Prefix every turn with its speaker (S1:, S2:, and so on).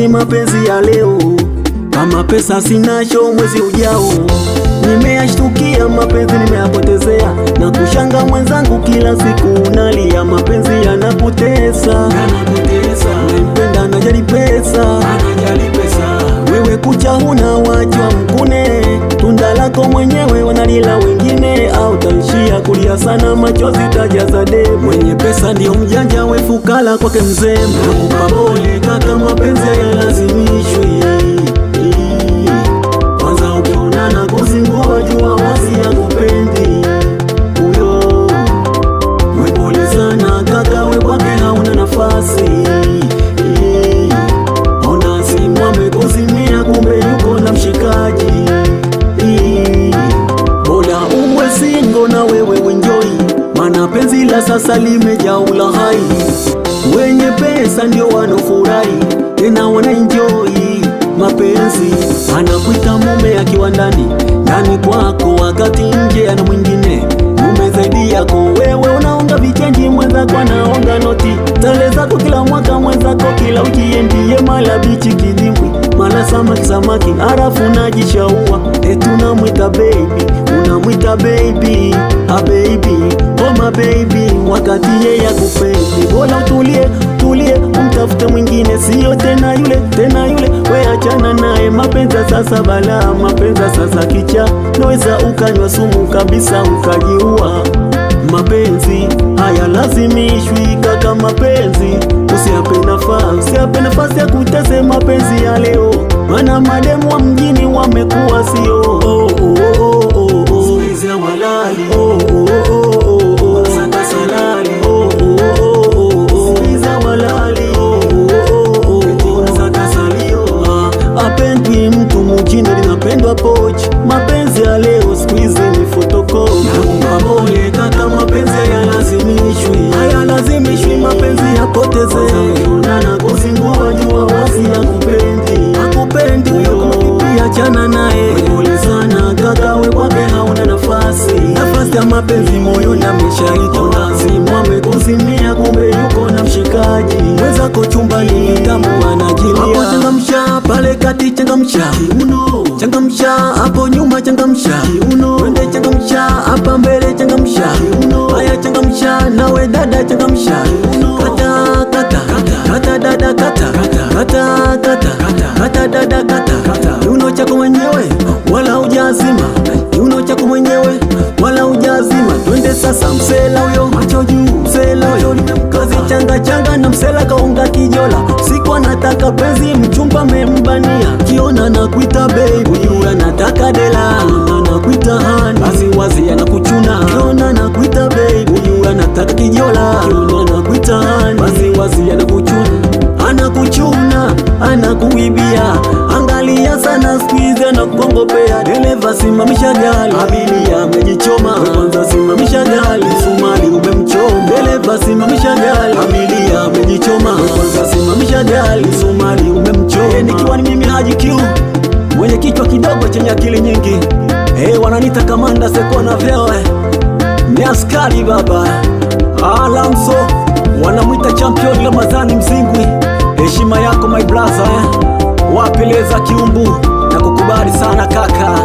S1: siwezi mapenzi ya leo, kama pesa sinacho mwezi ujao. Nimeashtukia mapenzi nimeyapotezea, na kushanga mwenzangu kila siku unalia, mapenzi yanakutesa. Unempenda anajali pesa, wewe kucha huna wajua mkune, tunda lako mwenyewe wanalila wengine, au taishia kulia sana machozi tajaza demu. Mwenye pesa ndio mjanja, we fukala kwake mzee. Nakupa pole kaka, mapenzi hayalazimishwi, kwanza ukionana kuzingua jua wasi ya kupendi huyo. We pole sana kaka, we kwake hauna nafasi, ona simu amekuzimia kumbe yuko na mshikaji. Bora uwe singo na wewe enjoy, mana penzi la sasa limejaa ulahai. Wenye pesa ndio wanofurahi, tena wana enjoy mapenzi. Anakuita mume akiwa ndani kwako, wakati nje ana mwingine mume zaidi yako. Wewe unaonga vichenji, mwenzako anaonga noti. Tale zako kila mwaka, mwenzako kila wiki ndiye mala bichi kidimbwi, mala samaki harafu najishaua. Tunamwita baby, unamwita baby, a baby, oh my baby, wakati yeye akupendi. Bora tulie, umtafute mwingine, sio tena yule, we achana naye. Mapenzi sasa bala, mapenzi sasa kicha, naweza ukanywa sumu kabisa ukajiua. Mapenzi hayalazimishwi kaka, mapenzi usiape nafasi ya kutese mapenzi ya leo, mana mademu wa mjini wamekuwa sio walali, saka salali, apendwi mtu mjini, linapendwa pochi. Mapenzi ya leo siku hizi ni fotokopi. Nakupa pole kaka, mapenzi hayalazimishwi, mapenzi yapoteze. Unana kuzingua jua wasi akupendi huyo, achana naye. Pole sana kaka, we kwake hauna nafasi ya mapenzi moyoni ameshaitoa. Simu amekuzimia kumbe yuko na mshikaji, mwenzako chumbani damu anajilia. Hapo changamsha, pale kati changamsha kiuno, changamsha hapo nyuma changamsha kiuno, wende changamsha hapa mbele changamsha kiuno. Haya changamsha nawe dada changamsha kiuno, kata dada kata dada kata. Kiuno chako mwenyewe wala hujazima, kiuno chako mwenyewe wala hujazima. Twende sasa msela huyo, macho juu msela huyo, kazi changa na msela kaunga kijola. Siku anataka penzi, mchumba membania, kiona nakuita baby, huyo anataka dela, anakuita hani, basi wazi anakuchuna. Kiona nakuita baby, huyo anataka kijola, kiona nakuita hani, basi wazi anakuchuna, anakuibia. Angalia sana squeeze na kukongopea. Dereva simamisha gari, abiria amejichoma, kwanza simamisha gari, Sumali umemchoma. Dereva simamisha gari, abiria amejichoma, kwanza simamisha gari, Sumali umemchoma. Nikiwa ni mimi Haji Q, mwenye kichwa kidogo chenye akili nyingi. Wananita kamanda seko na vyewe, ni askari baba Alamso, wanamwita champion Ramadhani Mzingwi. Heshima yako my brother, wapeleza kiumbu na kukubali sana kaka.